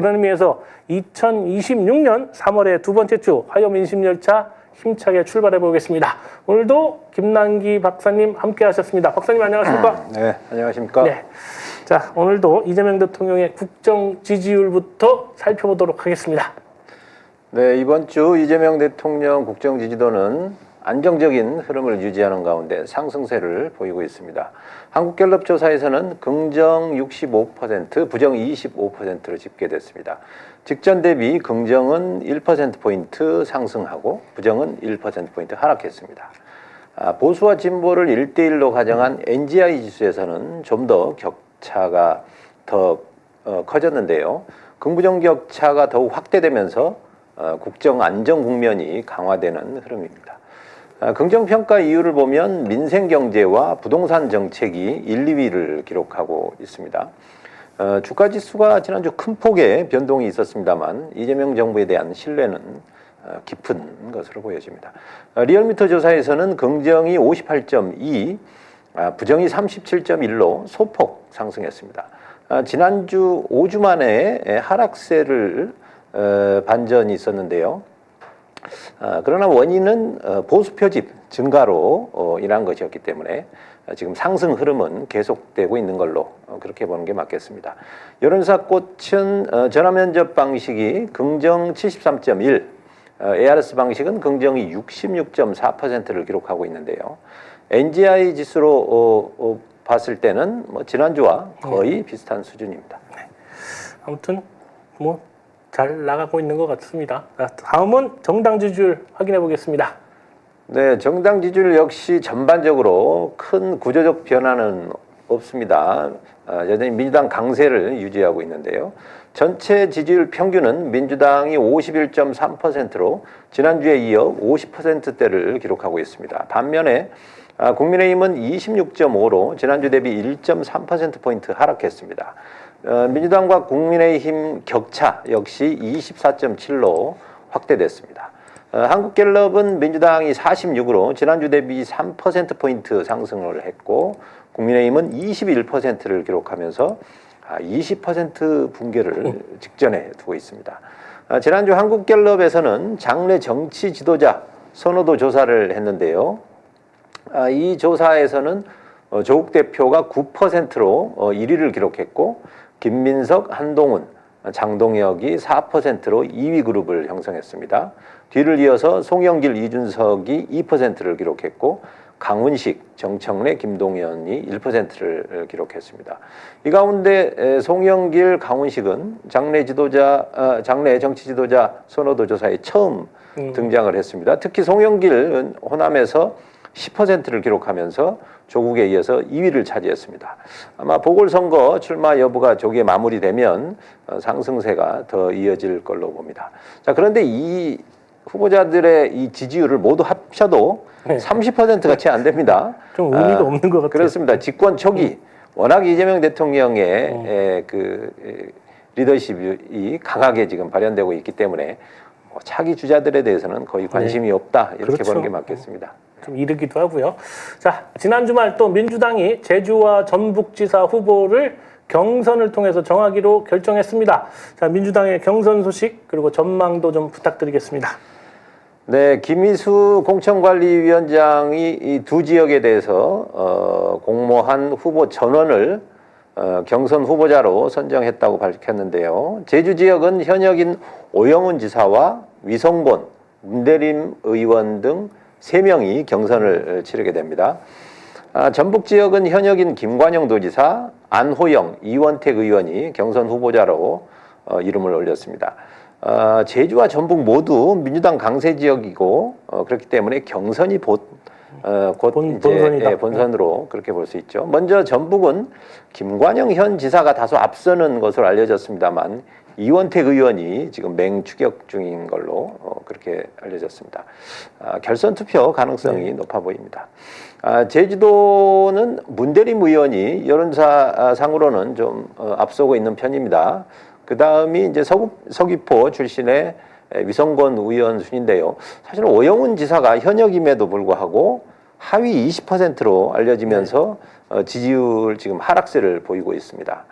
그런 의미에서 2026년 3월의 두 번째 주 화요 민심열차 힘차게 출발해 보겠습니다. 오늘도 김남기 박사님 함께 하셨습니다. 박사님 안녕하십니까? 네, 안녕하십니까? 네. 자, 오늘도 이재명 대통령의 국정 지지율부터 살펴보도록 하겠습니다. 네, 이번 주 이재명 대통령 국정 지지도는 안정적인 흐름을 유지하는 가운데 상승세를 보이고 있습니다. 한국갤럽 조사에서는 긍정 65%, 부정 25%로 집계됐습니다. 직전 대비 긍정은 1%포인트 상승하고 부정은 1%포인트 하락했습니다. 보수와 진보를 1대1로 가정한 NGI 지수에서는 좀 더 격차가 더 커졌는데요. 긍부정 격차가 더욱 확대되면서 국정 안정 국면이 강화되는 흐름입니다. 긍정평가 이유를 보면 민생경제와 부동산 정책이 1, 2위를 기록하고 있습니다. 주가지수가 지난주 큰 폭의 변동이 있었습니다만 이재명 정부에 대한 신뢰는 깊은 것으로 보여집니다. 리얼미터 조사에서는 긍정이 58.2, 부정이 37.1로 소폭 상승했습니다. 지난주 5주 만에 하락세를 반전이 있었는데요. 그러나 원인은 보수 표집 증가로 인한 것이었기 때문에 지금 상승 흐름은 계속되고 있는 걸로 그렇게 보는 게 맞겠습니다. 여론조사 꽃은 전화면접 방식이 긍정 73.1, ARS 방식은 긍정이 66.4%를 기록하고 있는데요. NGI 지수로 봤을 때는 지난주와 거의 비슷한 수준입니다. 네. 아무튼 잘 나가고 있는 것 같습니다. 다음은 정당 지지율 확인해 보겠습니다. 네, 정당 지지율 역시 전반적으로 큰 구조적 변화는 없습니다. 여전히 민주당 강세를 유지하고 있는데요. 전체 지지율 평균은 민주당이 51.3%로 지난주에 이어 50%대를 기록하고 있습니다. 반면에 국민의힘은 26.5로 지난주 대비 1.3%포인트 하락했습니다. 민주당과 국민의힘 격차 역시 24.7로 확대됐습니다. 한국갤럽은 민주당이 46으로 지난주 대비 3%포인트 상승을 했고 국민의힘은 21%를 기록하면서 20% 붕괴를 직전에 두고 있습니다. 지난주 한국갤럽에서는 장래 정치 지도자 선호도 조사를 했는데요. 이 조사에서는 조국 대표가 9%로 1위를 기록했고 김민석, 한동훈, 장동혁이 4%로 2위 그룹을 형성했습니다. 뒤를 이어서 송영길, 이준석이 2%를 기록했고 강훈식, 정청래, 김동연이 1%를 기록했습니다. 이 가운데 송영길, 강훈식은 장래 정치 지도자 선호도 조사에 처음 등장을 했습니다. 특히 송영길은 호남에서 10%를 기록하면서 조국에 이어서 2위를 차지했습니다. 아마 보궐선거 출마 여부가 조기에 마무리되면 상승세가 더 이어질 걸로 봅니다. 자, 그런데 이 후보자들의 이 지지율을 모두 합쳐도 30%가 채 안 됩니다. 좀 의미가 없는 것 같아요. 그렇습니다. 집권 초기 워낙 이재명 대통령의 그 리더십이 강하게 지금 발현되고 있기 때문에 차기 주자들에 대해서는 거의 관심이 없다 이렇게 그렇죠. 보는 게 맞겠습니다. 좀 이르기도 하고요. 자, 지난 주말 또 민주당이 제주와 전북지사 후보를 경선을 통해서 정하기로 결정했습니다. 자, 민주당의 경선 소식 그리고 전망도 좀 부탁드리겠습니다. 네, 김희수 공천관리위원장이 이 두 지역에 대해서 공모한 후보 전원을 경선 후보자로 선정했다고 밝혔는데요. 제주 지역은 현역인 오영훈 지사와 위성곤, 문대림 의원 등 3명이 경선을 치르게 됩니다. 전북 지역은 현역인 김관영 도지사, 안호영, 이원택 의원이 경선 후보자로 이름을 올렸습니다. 제주와 전북 모두 민주당 강세 지역이고 그렇기 때문에 경선이 곧 이제 본선으로 그렇게 볼 수 있죠. 먼저 전북은 김관영 현 지사가 다소 앞서는 것으로 알려졌습니다만 이원택 의원이 지금 맹추격 중인 걸로 그렇게 알려졌습니다. 결선 투표 가능성이 높아 보입니다. 제주도는 문대림 의원이 여론조사 상으로는 좀 앞서고 있는 편입니다. 그 다음이 이제 서귀포 출신의 위성권 의원 순인데요. 사실 오영훈 지사가 현역임에도 불구하고 하위 20%로 알려지면서 지지율 지금 하락세를 보이고 있습니다.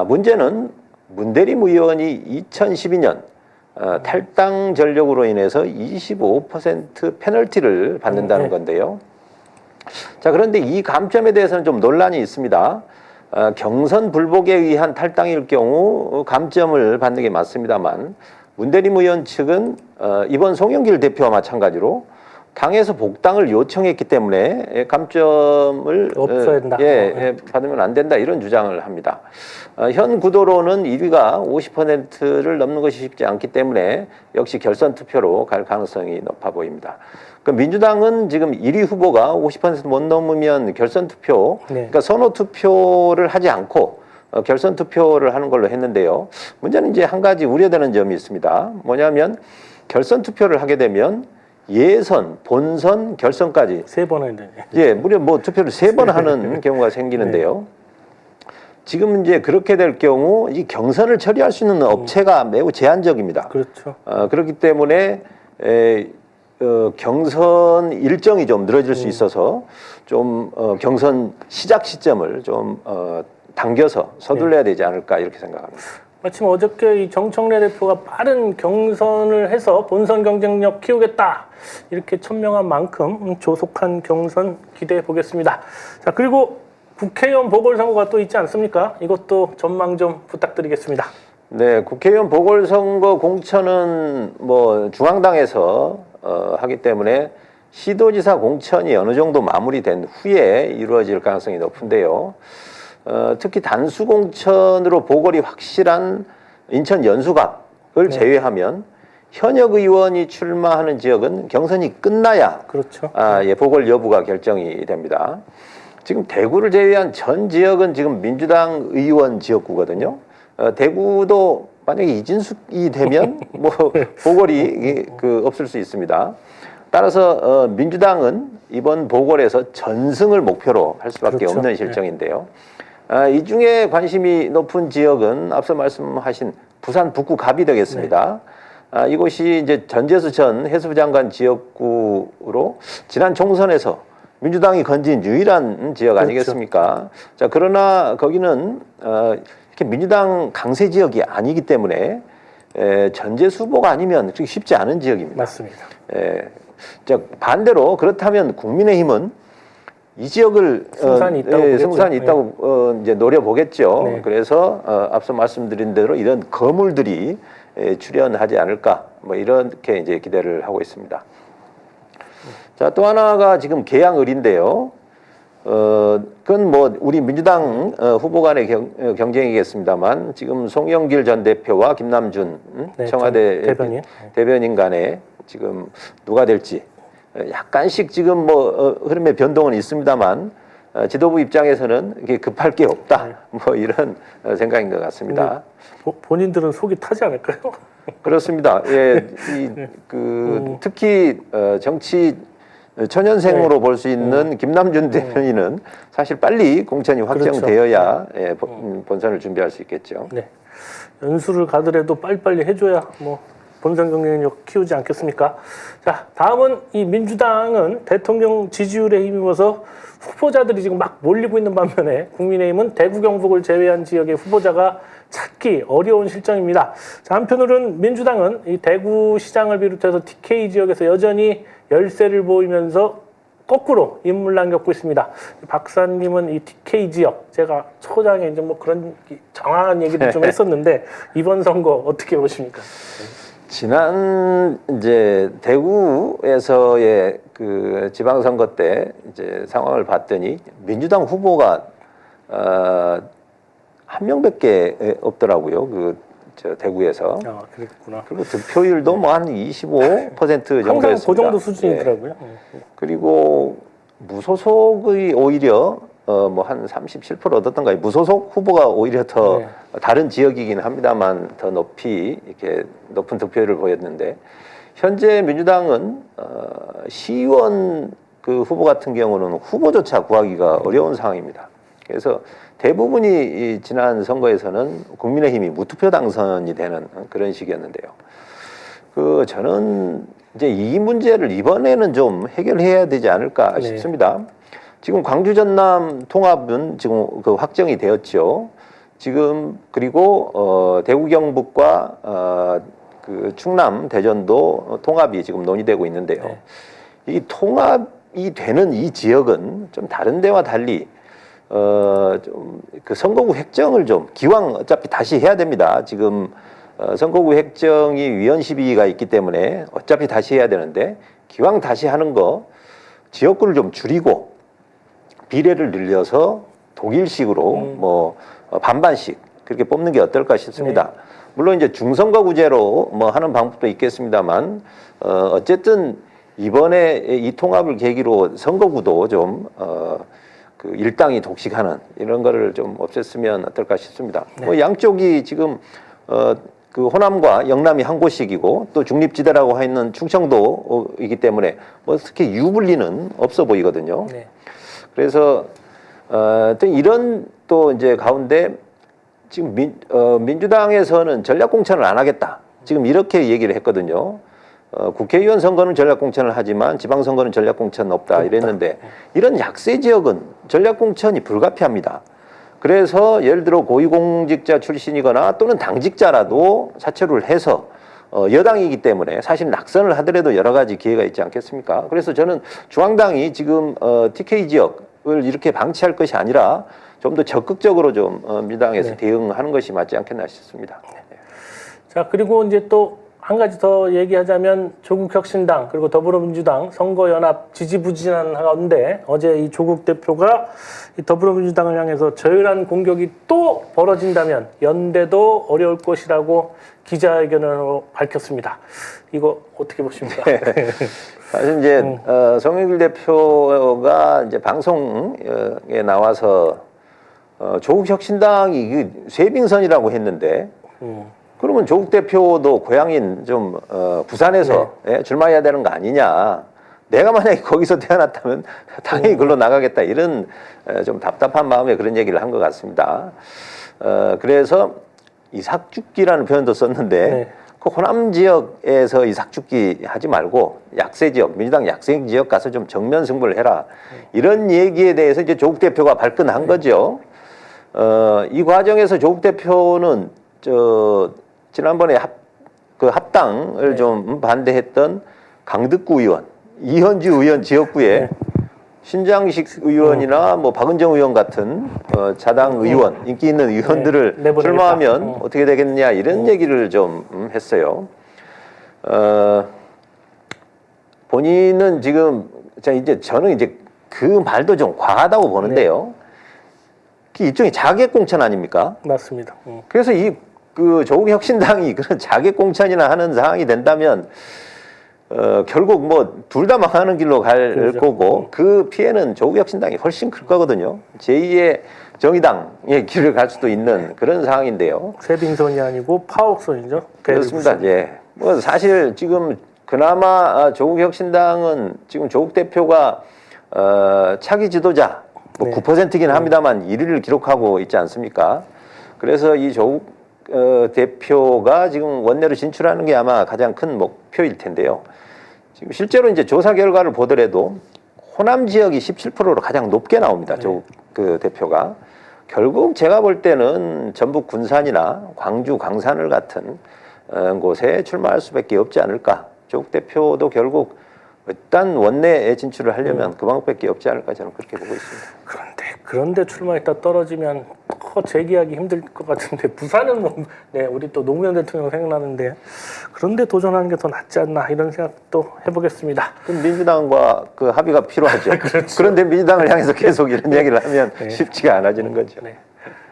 문제는 문대림 의원이 2012년 탈당 전력으로 인해서 25% 페널티를 받는다는 건데요. 자, 그런데 이 감점에 대해서는 좀 논란이 있습니다. 경선 불복에 의한 탈당일 경우 감점을 받는 게 맞습니다만 문대림 의원 측은 이번 송영길 대표와 마찬가지로 당에서 복당을 요청했기 때문에 감점을 없어야 된다. 받으면 안 된다 이런 주장을 합니다. 현 구도로는 1위가 50%를 넘는 것이 쉽지 않기 때문에 역시 결선 투표로 갈 가능성이 높아 보입니다. 그 민주당은 지금 1위 후보가 50%못 넘으면 결선 투표, 그러니까 선호 투표를 하지 않고 결선 투표를 하는 걸로 했는데요. 문제는 이제 한 가지 우려되는 점이 있습니다. 뭐냐면 결선 투표를 하게 되면 예선, 본선, 결선까지 3번 해야 되네. 예, 무려 뭐 투표를 3번 하는 경우가 생기는데요. 지금 이제 그렇게 될 경우 이 경선을 처리할 수 있는 업체가 매우 제한적입니다. 그렇죠. 그렇기 때문에 경선 일정이 좀 늘어질 수 있어서 좀 경선 시작 시점을 좀 당겨서 서둘러야 되지 않을까 이렇게 생각합니다. 마침 어저께 이 정청래 대표가 빠른 경선을 해서 본선 경쟁력 키우겠다 이렇게 천명한 만큼 조속한 경선 기대해 보겠습니다. 자, 그리고 국회의원 보궐선거가 또 있지 않습니까? 이것도 전망 좀 부탁드리겠습니다. 네, 국회의원 보궐선거 공천은 뭐 중앙당에서 하기 때문에 시도지사 공천이 어느 정도 마무리된 후에 이루어질 가능성이 높은데요. 특히 단수 공천으로 보궐이 확실한 인천 연수갑을 제외하면 현역 의원이 출마하는 지역은 경선이 끝나야 그렇죠. 보궐 여부가 결정이 됩니다. 지금 대구를 제외한 전 지역은 지금 민주당 의원 지역구거든요. 대구도 만약에 이진숙이 되면 뭐 보궐이 없을 수 있습니다. 따라서 민주당은 이번 보궐에서 전승을 목표로 할 수밖에 없는 실정인데요. 이 중에 관심이 높은 지역은 앞서 말씀하신 부산 북구 갑이 되겠습니다. 이곳이 이제 전재수 전 해수부 장관 지역구로 지난 총선에서 민주당이 건진 유일한 지역 아니겠습니까? 자, 그러나 거기는 이렇게 민주당 강세 지역이 아니기 때문에 전재수 후보가 아니면 쉽지 않은 지역입니다. 맞습니다. 자, 반대로 그렇다면 국민의힘은 이 지역을 승산이 있다고 이제 노려보겠죠. 그래서 앞서 말씀드린 대로 이런 거물들이 출연하지 않을까 뭐 이렇게 이제 기대를 하고 있습니다. 자, 또 하나가 지금 계양을인데요. 그건 뭐 우리 민주당 후보 간의 경쟁이겠습니다만 지금 송영길 전 대표와 김남준 청와대 대변인 간에 지금 누가 될지 약간씩 지금 뭐 흐름의 변동은 있습니다만 지도부 입장에서는 이게 급할 게 없다 뭐 이런 생각인 것 같습니다. 본인들은 속이 타지 않을까요? 그렇습니다. 예, 특히 정치 초년생으로 볼 수 있는 김남준 대변인은 사실 빨리 공천이 확정되어야 본선을 준비할 수 있겠죠. 네. 연수를 가더라도 빨리빨리 해줘야 뭐 본선 경쟁력 키우지 않겠습니까? 자, 다음은 이 민주당은 대통령 지지율에 힘입어서 후보자들이 지금 막 몰리고 있는 반면에 국민의힘은 대구 경북을 제외한 지역의 후보자가 찾기 어려운 실정입니다. 자, 한편으로는 민주당은 이 대구 시장을 비롯해서 TK 지역에서 여전히 열세를 보이면서 거꾸로 인물난 겪고 있습니다. 박사님은 이 TK 지역, 제가 초장에 이제 뭐 그런 정확한 얘기도 좀 했었는데 이번 선거 어떻게 보십니까? 지난 이제 대구에서의 그 지방선거 때 이제 상황을 봤더니 민주당 후보가 한 명밖에 없더라고요. 저 대구에서. 그랬구나. 그리고 득표율도 뭐 한 25% 정도였습니다. 항상 그 정도 수준이더라고요. 그리고 무소속의 오히려 뭐 한 37% 얻었던가요? 무소속 후보가 오히려 더 다른 지역이긴 합니다만 더 높이 이렇게 높은 득표율을 보였는데 현재 민주당은 시의원 그 후보 같은 경우는 후보조차 구하기가 어려운 상황입니다. 그래서 대부분이 이 지난 선거에서는 국민의힘이 무투표 당선이 되는 그런 식이었는데요. 저는 이제 이 문제를 이번에는 좀 해결해야 되지 않을까 싶습니다. 지금 광주 전남 통합은 지금 확정이 되었죠. 지금 그리고 대구 경북과 그 충남 대전도 통합이 지금 논의되고 있는데요. 네. 이 통합이 되는 이 지역은 좀 다른 데와 달리 좀 그 선거구 획정을 좀 기왕 어차피 다시 해야 됩니다. 지금 선거구 획정이 위헌 시비가 있기 때문에 어차피 다시 해야 되는데 기왕 다시 하는 거 지역구를 좀 줄이고 비례를 늘려서 독일식으로 뭐 반반씩 그렇게 뽑는 게 어떨까 싶습니다. 네. 물론 이제 중선거구제로 뭐 하는 방법도 있겠습니다만 어쨌든 이번에 이 통합을 계기로 선거구도 좀 그 일당이 독식하는 이런 거를 좀 없앴으면 어떨까 싶습니다. 네. 뭐 양쪽이 지금 그 호남과 영남이 한 곳이고 또 중립지대라고 하 있는 충청도이기 때문에 뭐 특히 유불리는 없어 보이거든요. 네. 그래서 또 이런 또 이제 가운데 지금 민주당에서는 전략 공천을 안 하겠다. 지금 이렇게 얘기를 했거든요. 국회의원 선거는 전략 공천을 하지만 지방 선거는 전략 공천 없다 이랬는데 이런 약세 지역은 전략 공천이 불가피합니다. 그래서 예를 들어 고위공직자 출신이거나 또는 당직자라도 사퇴를 해서 여당이기 때문에 사실 낙선을 하더라도 여러 가지 기회가 있지 않겠습니까? 그래서 저는 중앙당이 지금 TK 지역을 이렇게 방치할 것이 아니라 좀 더 적극적으로 좀 민주당에서 네. 대응하는 것이 맞지 않겠나 싶습니다. 자, 그리고 이제 또 한 가지 더 얘기하자면 조국혁신당 그리고 더불어민주당 선거연합 지지부진한 가운데 어제 이 조국 대표가 이 더불어민주당을 향해서 저열한 공격이 또 벌어진다면 연대도 어려울 것이라고 기자회견으로 밝혔습니다. 이거 어떻게 보십니까? 사실 이제 송영길 대표가 이제 방송에 나와서 조국 혁신당이 그 쇄빙선이라고 했는데 그러면 조국 대표도 고향인 좀 부산에서 예, 출마해야 되는 거 아니냐? 내가 만약에 거기서 태어났다면 당연히 글로 나가겠다 이런 좀 답답한 마음에 그런 얘기를 한 것 같습니다. 그래서 이 삭죽기라는 표현도 썼는데 네. 그 호남 지역에서 이 삭죽기 하지 말고 약세 지역, 민주당 약세 지역 가서 좀 정면 승부를 해라. 이런 얘기에 대해서 이제 조국 대표가 발끈한 거죠. 이 과정에서 조국 대표는 지난번에 합당을 네. 좀 반대했던 강득구 의원, 이현주 의원 지역구에 네. 신장식 의원이나 뭐 박은정 의원 같은 자당 의원, 인기 있는 의원들을 네, 내보내겠다. 출마하면 어떻게 되겠느냐 이런 얘기를 좀 했어요. 본인은 지금 저는 이제 그 말도 좀 과하다고 보는데요. 그 일종의 자객 공천 아닙니까? 맞습니다. 그래서 그 조국 혁신당이 그런 자객 공천이나 하는 상황이 된다면 결국 뭐 둘 다 망하는 길로 갈 그렇죠. 거고 그 피해는 조국 혁신당이 훨씬 클 거거든요. 제2의 정의당의 길을 갈 수도 있는 그런 상황인데요. 쇄빙선이 아니고 파옥선이죠. 그렇습니다. 예. 뭐 사실 지금 그나마 조국 혁신당은 지금 조국 대표가 차기 지도자 뭐 네. 9%이긴 합니다만 1위를 기록하고 있지 않습니까? 그래서 이 조국 대표가 지금 원내로 진출하는 게 아마 가장 큰 목표일 텐데요. 지금 실제로 이제 조사 결과를 보더라도 호남 지역이 17%로 가장 높게 나옵니다. 조국 그 대표가. 결국 제가 볼 때는 전북 군산이나 광주 광산을 같은 곳에 출마할 수밖에 없지 않을까. 조국 대표도 결국 일단 원내에 진출을 하려면 그 방법밖에 없지 않을까 저는 그렇게 보고 있습니다. 그런데 출마했다 떨어지면 더 재기하기 힘들 것 같은데 부산은 뭐, 네, 우리 또 노무현 대통령 생각나는데 그런데 도전하는 게 더 낫지 않나 이런 생각도 해보겠습니다. 그럼 민주당과 그 합의가 필요하죠. 그렇죠. 그런데 민주당을 향해서 계속 이런 얘기를 하면 네. 쉽지가 않아지는 거죠. 네,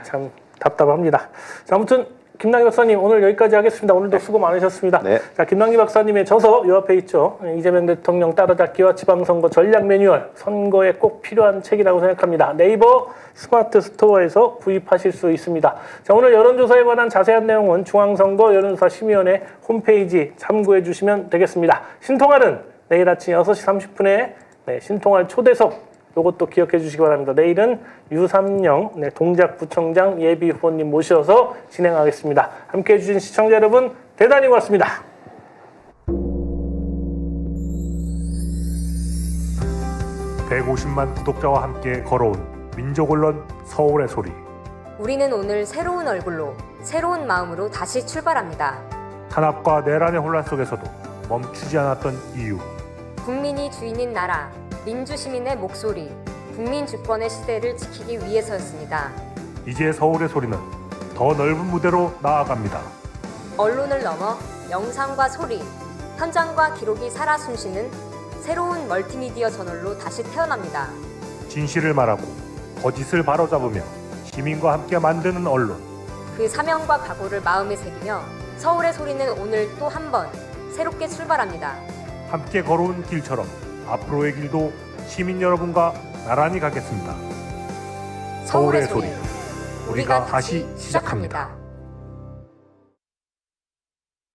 참 답답합니다. 자, 아무튼 김남기 박사님 오늘 여기까지 하겠습니다. 오늘도 수고 많으셨습니다. 네. 자, 김남기 박사님의 저서 요 앞에 있죠. 이재명 대통령 따라잡기와 지방선거 전략 매뉴얼 선거에 꼭 필요한 책이라고 생각합니다. 네이버 스마트 스토어에서 구입하실 수 있습니다. 자, 오늘 여론조사에 관한 자세한 내용은 중앙선거 여론조사 심의위원회 홈페이지 참고해 주시면 되겠습니다. 신통할은 내일 아침 6시 30분에 신통할 초대석 이것도 기억해 주시기 바랍니다. 내일은 유삼영 동작구청장 예비 후보님 모셔서 진행하겠습니다. 함께해 주신 시청자 여러분 대단히 고맙습니다. 150만 구독자와 함께 걸어온 민족 언론 서울의 소리. 우리는 오늘 새로운 얼굴로, 새로운 마음으로 다시 출발합니다. 탄압과 내란의 혼란 속에서도 멈추지 않았던 이유. 국민이 주인인 나라, 민주시민의 목소리, 국민 주권의 시대를 지키기 위해서였습니다. 이제 서울의 소리는 더 넓은 무대로 나아갑니다. 언론을 넘어 영상과 소리, 현장과 기록이 살아 숨쉬는 새로운 멀티미디어 저널로 다시 태어납니다. 진실을 말하고 거짓을 바로잡으며 시민과 함께 만드는 언론. 그 사명과 각오를 마음에 새기며 서울의 소리는 오늘 또 한 번 새롭게 출발합니다. 함께 걸어온 길처럼 앞으로의 길도 시민 여러분과 나란히 가겠습니다. 서울의 소리, 우리가 다시 시작합니다.